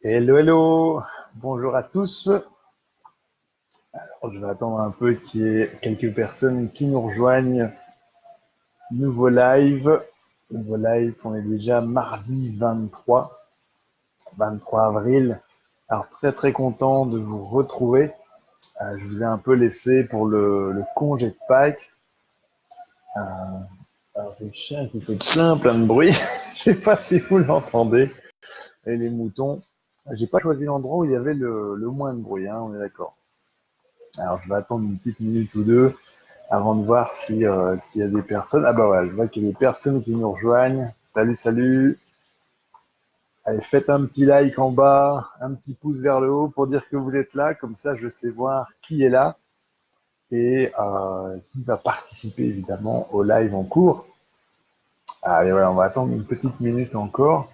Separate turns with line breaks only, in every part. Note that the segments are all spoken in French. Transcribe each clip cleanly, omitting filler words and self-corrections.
Hello, hello, bonjour à tous. Alors, je vais attendre un peu qu'il y ait quelques personnes qui nous rejoignent. Nouveau live. Nouveau live, on est déjà mardi 23 avril. Alors, très très content de vous retrouver. Je vous ai un peu laissé pour le congé de Pâques. Euh, alors, le chien qui fait plein de bruit. Je sais pas si vous l'entendez. Et les moutons. J'ai pas choisi l'endroit où il y avait le moins de bruit, hein, on est d'accord. Alors, je vais attendre une petite minute ou deux avant de voir s'il y a des personnes. Ah bah voilà, je vois qu'il y a des personnes qui nous rejoignent. Salut, salut. Allez, faites un petit like en bas, un petit pouce vers le haut pour dire que vous êtes là. Comme ça, je sais voir qui est là et qui va participer évidemment au live en cours. Allez, voilà, on va attendre une petite minute encore.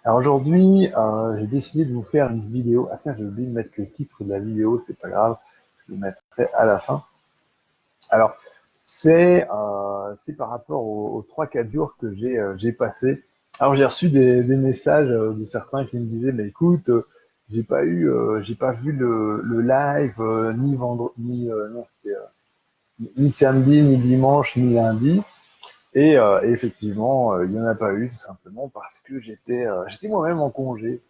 Alors aujourd'hui, j'ai décidé de vous faire une vidéo. Ah tiens, j'ai oublié de mettre le titre de la vidéo, c'est pas grave. Je le mettrai à la fin. Alors, c'est par rapport aux 3-4 jours que j'ai passé. Alors, j'ai reçu des messages de certains qui me disaient, mais écoute, j'ai pas vu le live ni vendredi, non, ni samedi, ni dimanche, ni lundi. Et effectivement, il n'y en a pas eu tout simplement parce que j'étais moi-même en congé.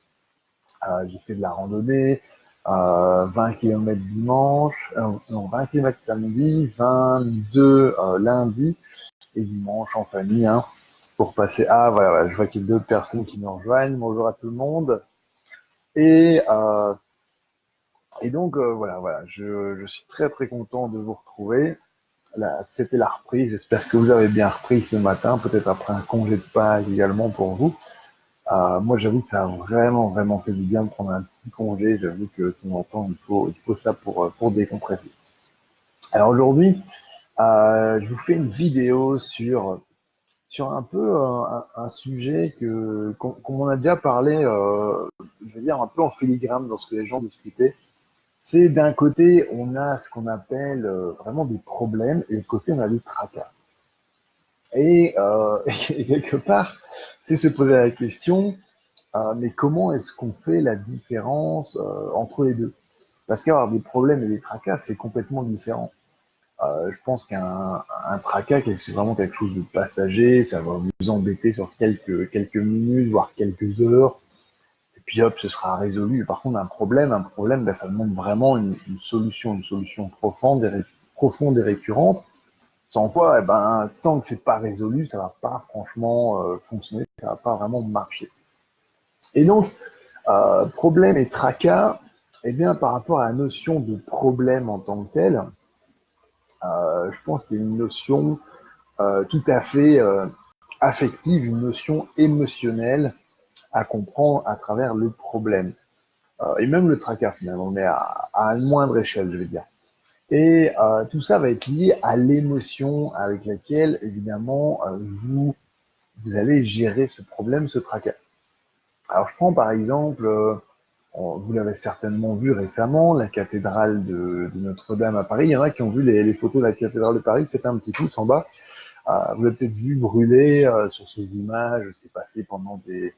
J'ai fait de la randonnée, 20 km dimanche, non, 20 km samedi, 22 lundi et dimanche en famille, hein, pour passer. Ah, voilà, je vois qu'il y a d'autres personnes qui nous rejoignent. Bonjour à tout le monde. Et, euh, et donc, voilà, je suis très très content de vous retrouver. Là, c'était la reprise. J'espère que vous avez bien repris ce matin, peut-être après un congé de Pâques également pour vous. Moi, j'avoue que ça a vraiment fait du bien de prendre un petit congé. J'avoue que de temps en temps, il faut ça pour décompresser. Alors aujourd'hui, je vous fais une vidéo sur un peu un sujet qu'on m'en a déjà parlé, je veux dire un peu en filigrane lorsque les gens discutaient. C'est d'un côté, on a ce qu'on appelle vraiment des problèmes, et de l'autre côté, on a des tracas. Et quelque part, c'est se poser la question, mais comment est-ce qu'on fait la différence entre les deux? Parce qu'avoir des problèmes et des tracas, c'est complètement différent. Je pense qu'un tracas, c'est vraiment quelque chose de passager, ça va vous embêter sur quelques minutes, voire quelques heures, et puis hop, ce sera résolu. Par contre, un problème, ben, ça demande vraiment une solution profonde et récurrente, sans quoi, eh ben, tant que c'est pas résolu, ça va pas franchement fonctionner, ça va pas vraiment marcher. Et donc, problème et tracas, eh bien, par rapport à la notion de problème en tant que tel, je pense qu'il y a une notion tout à fait affective, une notion émotionnelle à comprendre à travers le problème. Et même le tracas finalement, mais à une moindre échelle, je vais dire. Et tout ça va être lié à l'émotion avec laquelle, évidemment, vous allez gérer ce problème, ce tracas. Alors, je prends par exemple, vous l'avez certainement vu récemment, la cathédrale de Notre-Dame à Paris. Il y en a qui ont vu les photos de la cathédrale de Paris, c'est un petit pouce en bas. Vous l'avez peut-être vu brûler sur ces images, c'est passé pendant des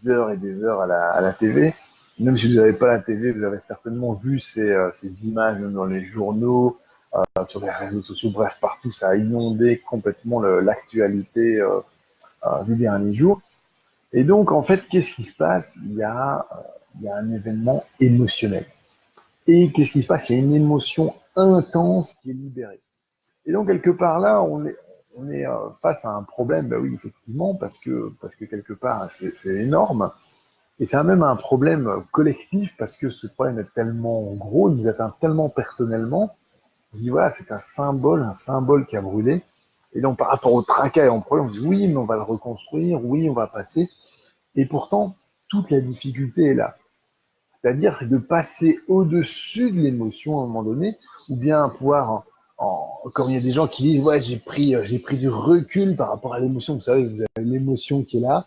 heures et des heures à la TV. Même si vous n'avez pas la TV, vous avez certainement vu ces images dans les journaux, sur les réseaux sociaux, bref, partout, ça a inondé complètement l'actualité des derniers jours. Et donc, en fait, qu'est-ce qui se passe? Il y a un événement émotionnel. Et qu'est-ce qui se passe? Il y a une émotion intense qui est libérée. Et donc, quelque part là, on est face à un problème, bah oui, effectivement, parce que quelque part, c'est énorme. Et c'est même un problème collectif, parce que ce problème est tellement gros, il nous atteint tellement personnellement. On se dit, voilà, c'est un symbole qui a brûlé. Et donc, par rapport au tracas et au problème, on se dit, oui, mais on va le reconstruire, oui, on va passer. Et pourtant, toute la difficulté est là. C'est-à-dire, c'est de passer au-dessus de l'émotion à un moment donné, ou bien pouvoir, comme il y a des gens qui disent, ouais, j'ai pris du recul par rapport à l'émotion. Vous savez, vous avez l'émotion qui est là,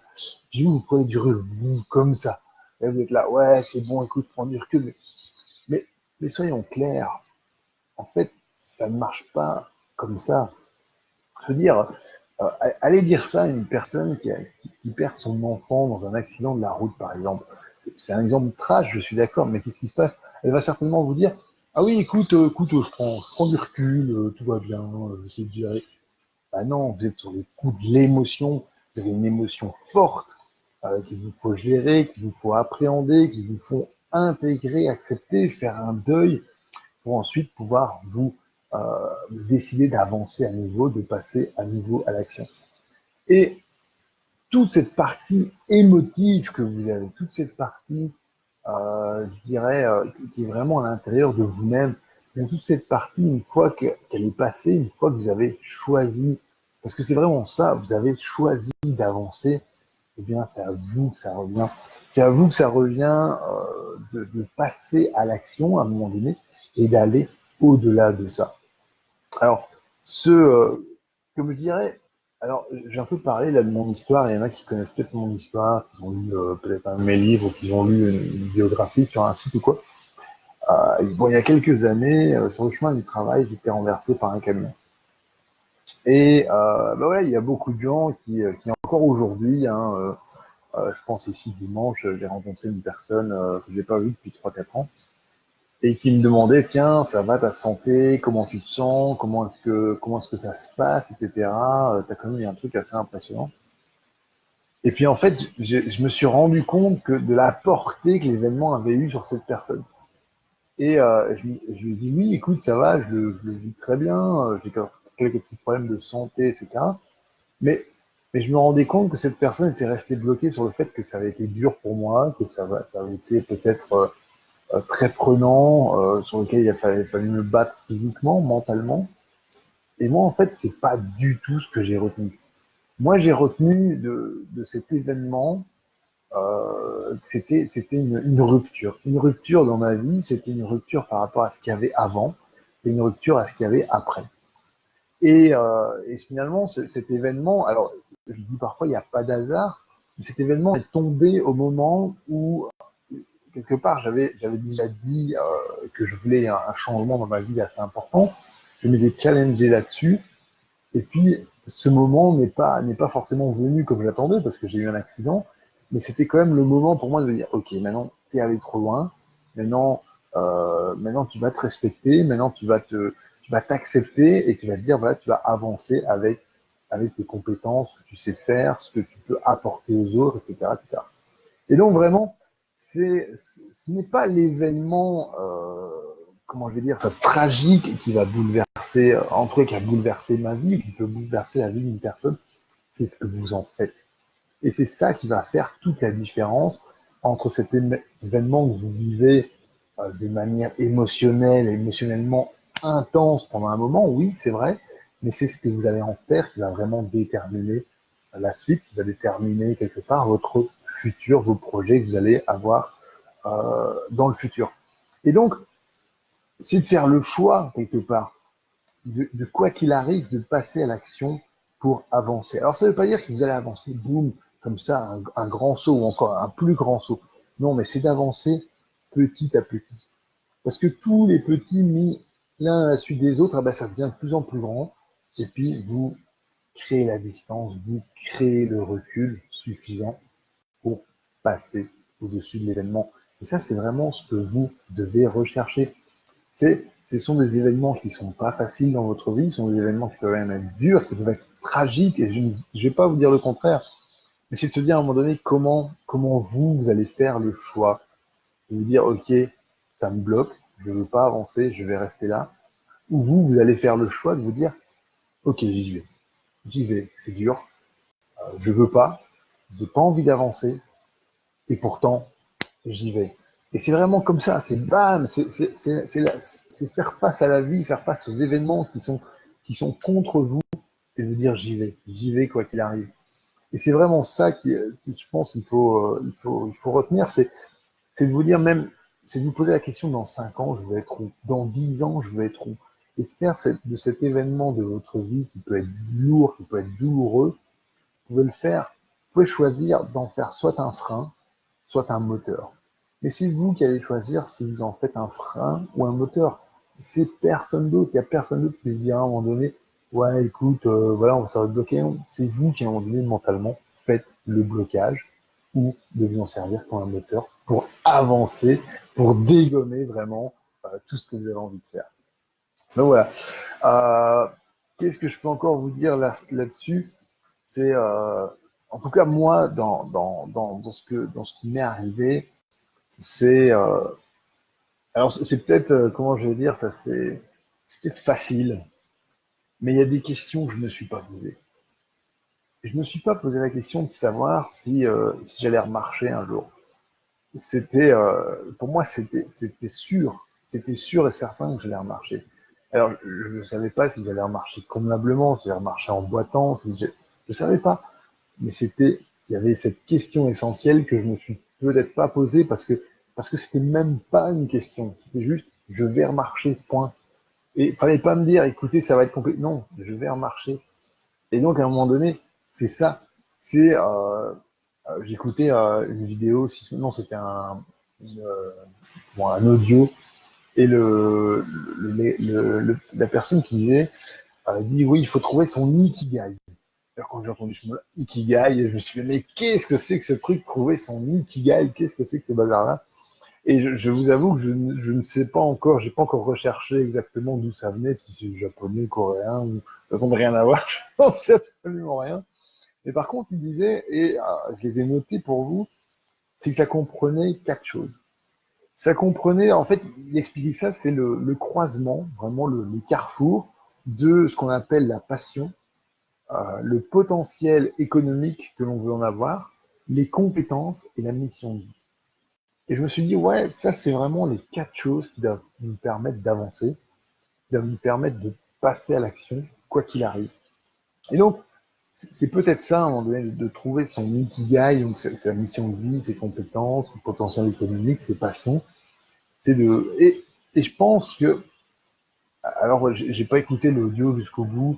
puis vous prenez du recul, vous, comme ça. Et vous êtes là, ouais, c'est bon, écoute, prends du recul. Mais, mais soyons clairs, en fait, ça ne marche pas comme ça. Je veux dire, allez dire ça à une personne qui perd son enfant dans un accident de la route, par exemple. c'est un exemple trash, je suis d'accord, mais qu'est-ce qui se passe? Elle va certainement vous dire, ah oui, écoute, je prends du recul, tout va bien, j'essaie de gérer. Bah non, vous êtes sur le coup de l'émotion, vous avez une émotion forte qu'il vous faut gérer, qu'il vous faut appréhender, qu'il vous faut intégrer, accepter, faire un deuil pour ensuite pouvoir vous décider d'avancer à nouveau, de passer à nouveau à l'action. Et toute cette partie émotive que vous avez, toute cette partie, je dirais, qui est vraiment à l'intérieur de vous-même, mais toute cette partie, une fois qu'elle est passée, une fois que vous avez choisi, parce que c'est vraiment ça, vous avez choisi d'avancer, eh bien, c'est à vous que ça revient. C'est à vous que ça revient de passer à l'action à un moment donné et d'aller au-delà de ça. Alors, comme je dirais, alors j'ai un peu parlé là de mon histoire, il y en a qui connaissent peut-être mon histoire, qui ont lu peut-être un de mes livres, ou qui ont lu une biographie sur un site ou quoi. Bon, il y a quelques années, sur le chemin du travail, j'étais renversé par un camion. Et bah ouais, il y a beaucoup de gens qui encore aujourd'hui, hein, je pense ici dimanche, j'ai rencontré une personne que j'ai pas vue depuis 3 4 ans et qui me demandait, tiens, ça va ta santé, comment tu te sens, comment est-ce que ça se passe, etc. T'as quand même eu un truc assez impressionnant. Et puis en fait, je me suis rendu compte que de la portée que l'événement avait eu sur cette personne. Et je lui ai dit, oui, écoute, ça va, je le vis très bien, j'ai quelques petits problèmes de santé, etc. Mais, mais je me rendais compte que cette personne était restée bloquée sur le fait que ça avait été dur pour moi, que ça avait été peut-être très prenant, sur lequel il a fallu me battre physiquement, mentalement. Et moi, en fait, c'est pas du tout ce que j'ai retenu. Moi, j'ai retenu de cet événement, c'était une rupture dans ma vie, c'était une rupture par rapport à ce qu'il y avait avant, et une rupture à ce qu'il y avait après. Et finalement, cet événement, alors je dis parfois il n'y a pas d'hasard, mais cet événement est tombé au moment où quelque part, j'avais déjà dit que je voulais un changement dans ma vie assez important. Je m'étais challengé là-dessus. Et puis, ce moment n'est pas forcément venu comme j'attendais parce que j'ai eu un accident. Mais c'était quand même le moment pour moi de me dire, OK, maintenant, tu es allé trop loin. Maintenant, tu vas te respecter. Maintenant, tu vas t'accepter et tu vas te dire, voilà, tu vas avancer avec tes compétences, ce que tu sais faire, ce que tu peux apporter aux autres, etc., etc. Et donc vraiment, ce n'est pas l'événement, comment je vais dire, ça tragique qui va bouleverser, en tout cas qui a bouleversé ma vie, ou qui peut bouleverser la vie d'une personne, c'est ce que vous en faites. Et c'est ça qui va faire toute la différence entre cet événement que vous vivez de manière émotionnelle, émotionnellement intense pendant un moment, oui, c'est vrai, mais c'est ce que vous allez en faire qui va vraiment déterminer la suite, qui va déterminer quelque part votre futur, vos projets que vous allez avoir dans le futur. Et donc, c'est de faire le choix, quelque part, de quoi qu'il arrive, de passer à l'action pour avancer. Alors, ça ne veut pas dire que vous allez avancer, boum, comme ça, un grand saut ou encore un plus grand saut. Non, mais c'est d'avancer petit à petit. Parce que tous les petits mis l'un à la suite des autres, eh ben, ça devient de plus en plus grand. Et puis, vous créez la distance, vous créez le recul suffisant pour passer au-dessus de l'événement. Et ça, c'est vraiment ce que vous devez rechercher. Ce sont des événements qui sont pas faciles dans votre vie, ce sont des événements qui peuvent même être durs, qui peuvent être tragiques, et je ne vais pas vous dire le contraire. Mais c'est de se dire à un moment donné comment vous allez faire le choix de vous dire, OK, ça me bloque, je ne veux pas avancer, je vais rester là. Ou vous allez faire le choix de vous dire, OK, j'y vais, c'est dur, je veux pas, j'ai pas envie d'avancer, et pourtant, j'y vais. Et c'est vraiment comme ça, c'est bam, c'est faire face à la vie, faire face aux événements qui sont contre vous, et de dire j'y vais quoi qu'il arrive. Et c'est vraiment ça qui, je pense, il faut retenir, c'est de vous dire même, c'est de vous poser la question dans 5 ans, je veux être où? Dans 10 ans, je veux être où? Et de faire de cet événement de votre vie qui peut être lourd, qui peut être douloureux, vous pouvez le faire, vous pouvez choisir d'en faire soit un frein, soit un moteur. Mais c'est vous qui allez choisir si vous en faites un frein ou un moteur. C'est personne d'autre. Il n'y a personne d'autre qui dira à un moment donné, ouais, écoute, voilà, ça va te bloquer. C'est vous qui, à un moment donné, mentalement, faites le blocage ou de vous en servir comme un moteur pour avancer, pour dégommer vraiment tout ce que vous avez envie de faire. Donc voilà. Euh, Qu'est-ce que je peux encore vous dire là-dessus? C'est, en tout cas, moi, dans ce qui m'est arrivé, c'est, alors c'est peut-être, comment je vais dire, ça c'est peut-être facile, mais il y a des questions que je ne me suis pas posées. Je me suis pas posé la question de savoir si j'allais remarcher un jour. Pour moi, c'était sûr et certain que j'allais remarcher. Alors, je ne savais pas si j'allais remarcher convenablement, si j'allais remarcher en boitant, je savais pas. Mais il y avait cette question essentielle que je me suis peut-être pas posée parce que c'était même pas une question. C'était juste, je vais remarcher, point. Et il fallait pas me dire, écoutez, ça va être compliqué. Non, je vais remarcher. Et donc, à un moment donné, c'est ça. C'est, j'écoutais une vidéo, non, c'était un audio, et la personne qui disait, dit, oui, il faut trouver son ikigai. Alors, quand j'ai entendu ce mot-là, ikigai, je me suis dit, mais qu'est-ce que c'est que ce truc, trouver son ikigai? Qu'est-ce que c'est que ce bazar-là? Et je vous avoue que je ne sais pas encore, j'ai pas encore recherché exactement d'où ça venait, si c'est japonais, coréen, ou ça tombe rien à voir, je n'en sais absolument rien. Mais par contre, il disait, et je les ai notés pour vous, c'est que ça comprenait quatre choses. Ça comprenait, en fait, il expliquait ça, c'est le croisement, vraiment le carrefour de ce qu'on appelle la passion, le potentiel économique que l'on veut en avoir, les compétences et la mission de vie. Et je me suis dit, ouais, ça, c'est vraiment les quatre choses qui doivent nous permettre d'avancer, qui doivent nous permettre de passer à l'action, quoi qu'il arrive. Et donc, c'est peut-être ça, à un moment donné, de trouver son ikigai, donc sa mission de vie, ses compétences, son potentiel économique, ses passions. Et je pense que, alors, j'ai pas écouté l'audio jusqu'au bout,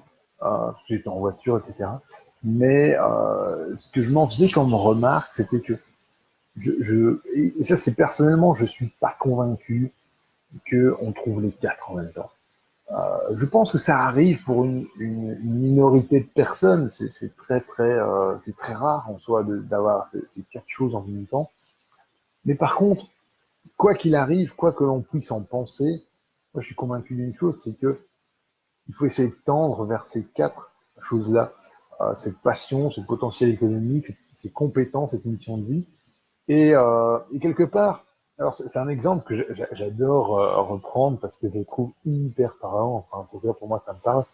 j'étais en voiture, etc. Mais ce que je m'en faisais comme remarque, c'était que et ça c'est personnellement, je suis pas convaincu qu'on trouve les quatre en même temps. Je pense que ça arrive pour une minorité de personnes. C'est très rare en soi d'avoir ces quatre choses en même temps. Mais par contre, quoi qu'il arrive, quoi que l'on puisse en penser, moi je suis convaincu d'une chose, c'est que il faut essayer de tendre vers ces quatre choses-là, cette passion, ce potentiel économique, ces compétences, cette mission de vie. Et quelque part, alors c'est un exemple que j'adore reprendre parce que je le trouve hyper parlant, enfin en tout cas pour moi ça me parle,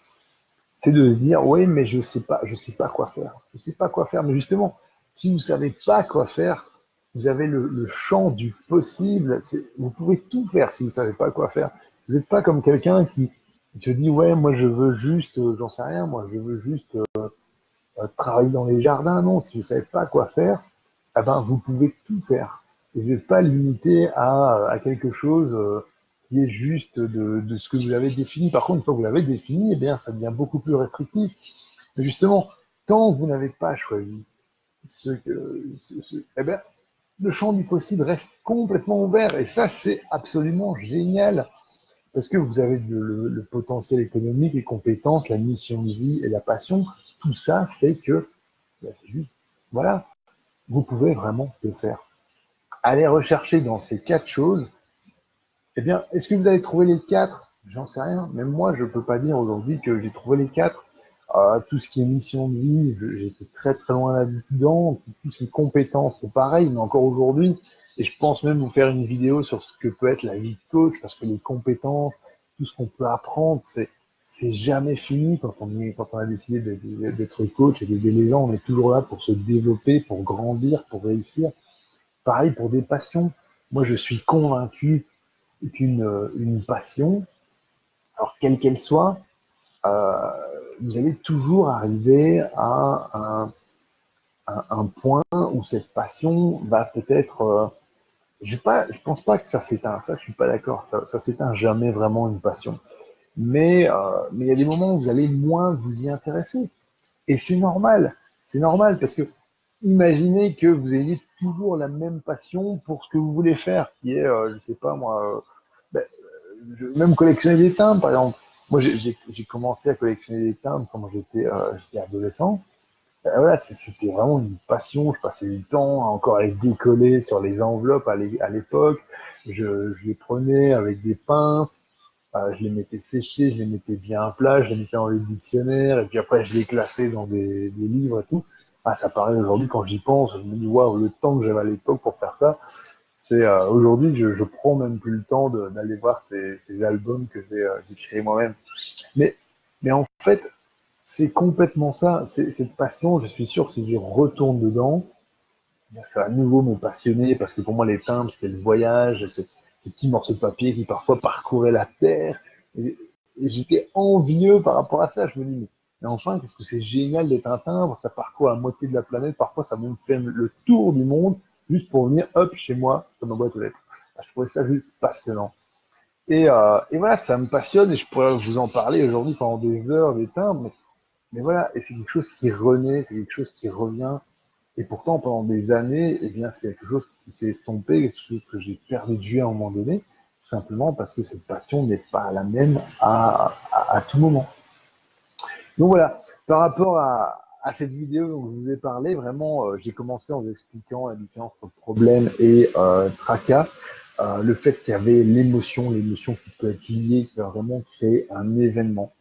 c'est de se dire oui mais je sais pas quoi faire, je sais pas quoi faire, mais justement si vous savez pas quoi faire, vous avez le champ du possible, vous pouvez tout faire si vous savez pas quoi faire. Vous n'êtes pas comme quelqu'un qui se dit ouais moi je veux juste, j'en sais rien, moi je veux juste travailler dans les jardins, non, si vous savez pas quoi faire, eh ben, vous pouvez tout faire. Et vous n'êtes pas limité à quelque chose qui est juste de ce que vous avez défini. Par contre, une fois que vous l'avez défini, eh bien, ça devient beaucoup plus restrictif. Mais justement, tant que vous n'avez pas choisi eh bien, le champ du possible reste complètement ouvert. Et ça, c'est absolument génial. Parce que vous avez le potentiel économique, les compétences, la mission de vie et la passion. Tout ça fait que, bah, c'est juste, voilà, vous pouvez vraiment le faire. Allez rechercher dans ces quatre choses. Eh bien, est-ce que vous allez trouver les quatre? J'en sais rien. Même moi, je ne peux pas dire aujourd'hui que j'ai trouvé les quatre. Tout ce qui est mission de vie, j'étais très très loin là-dedans. Tout ce qui est compétences, c'est pareil, mais encore aujourd'hui. Et je pense même vous faire une vidéo sur ce que peut être la vie de coach, parce que les compétences, tout ce qu'on peut apprendre, c'est jamais fini quand on a décidé d'être coach et d'aider les gens. On est toujours là pour se développer, pour grandir, pour réussir. Pareil pour des passions. Moi, je suis convaincu qu'une passion, alors quelle qu'elle soit, euh, vous allez toujours arriver à un point où cette passion va peut-être, je pense pas que ça s'éteint, ça je suis pas d'accord, ça s'éteint jamais vraiment une passion. Mais il y a des moments où vous allez moins vous y intéresser. Et c'est normal parce que imaginez que vous ayez toujours la même passion pour ce que vous voulez faire, qui est, je sais pas moi, ben, même collectionner des timbres, par exemple. Moi, j'ai commencé à collectionner des timbres quand j'étais adolescent. Voilà, c'était vraiment une passion. Je passais du temps encore à les décoller sur les enveloppes à l'époque. Je les prenais avec des pinces, je les mettais séchés, je les mettais bien à plat, je les mettais dans les dictionnaires, et puis après je les classais dans des livres et tout. Ah, ça paraît aujourd'hui, quand j'y pense, je me dis, waouh, le temps que j'avais à l'époque pour faire ça. C'est aujourd'hui, je prends même plus le temps d'aller voir ces albums que j'ai créés moi-même. Mais, mais en fait, c'est complètement ça. Cette passion, je suis sûr, si j'y retourne dedans, ça va à nouveau me passionner parce que pour moi, les timbres, c'était le voyage, ces petits morceaux de papier qui parfois parcouraient la terre. Et j'étais envieux par rapport à ça. Je me dis, mais enfin, qu'est-ce que c'est génial d'être un timbre, ça parcourt la moitié de la planète. Parfois, ça me fait le tour du monde juste pour venir, hop, chez moi, dans ma boîte aux lettres. Je trouvais ça juste passionnant. Et voilà, ça me passionne et je pourrais vous en parler aujourd'hui pendant des heures, des timbres. Mais voilà, et c'est quelque chose qui renaît, c'est quelque chose qui revient. Et pourtant, pendant des années, eh bien, c'est quelque chose qui s'est estompé, quelque chose que j'ai perdu de vue à un moment donné, tout simplement parce que cette passion n'est pas la même à tout moment. Donc voilà, par rapport à cette vidéo dont je vous ai parlé, vraiment, j'ai commencé en vous expliquant la différence entre problème et tracas, le fait qu'il y avait l'émotion qui peut être liée, qui va vraiment créer un événement.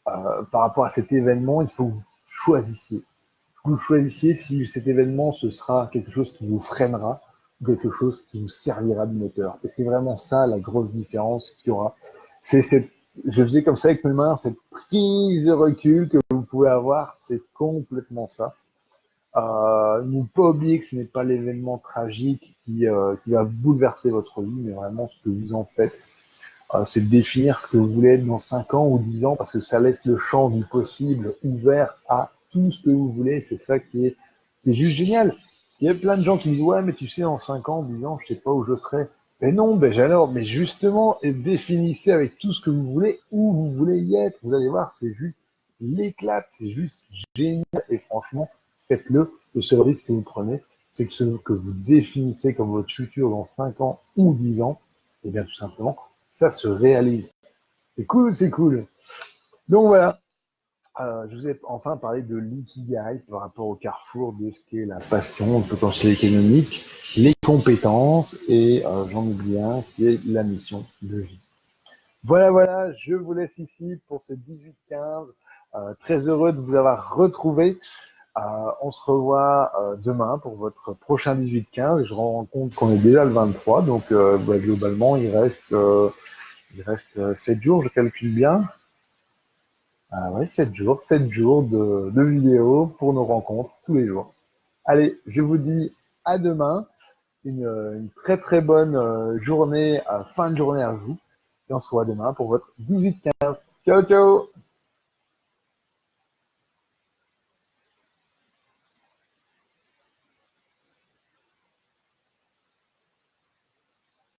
Par rapport à cet événement, il faut que vous choisissiez. Vous choisissiez si cet événement, ce sera quelque chose qui vous freinera ou quelque chose qui vous servira de moteur. Et c'est vraiment ça la grosse différence qu'il y aura. C'est cette, je faisais comme ça avec mes mains, cette prise de recul que vous pouvez avoir, c'est complètement ça. Ne pas oublier que ce n'est pas l'événement tragique qui va bouleverser votre vie, mais vraiment ce que vous en faites. C'est de définir ce que vous voulez être dans 5 ans ou 10 ans, parce que ça laisse le champ du possible ouvert à tout ce que vous voulez. C'est ça qui est juste génial. Il y a plein de gens qui me disent, ouais, mais tu sais, en 5 ans, 10 ans, je sais pas où je serai. Mais non, ben j'adore. Mais justement, et définissez avec tout ce que vous voulez, où vous voulez y être. Vous allez voir, c'est juste l'éclate, c'est juste génial. Et franchement, faites-le. Le seul risque que vous prenez, c'est que ce que vous définissez comme votre futur dans 5 ans ou 10 ans, et bien tout simplement, ça se réalise. C'est cool, c'est cool. Donc voilà, je vous ai enfin parlé de l'ikigai par rapport au carrefour de ce qu'est la passion, le potentiel économique, les compétences et j'en oublie un qui est la mission de vie. Voilà, voilà, je vous laisse ici pour ce 18-15. Très heureux de vous avoir retrouvé. On se revoit demain pour votre prochain 18-15. Je rends compte qu'on est déjà le 23, donc globalement, il reste 7 jours, je calcule bien. Ah ouais, 7 jours de vidéos pour nos rencontres tous les jours. Allez, je vous dis à demain, une très très bonne journée, fin de journée à vous, et on se revoit demain pour votre 18-15. Ciao, ciao!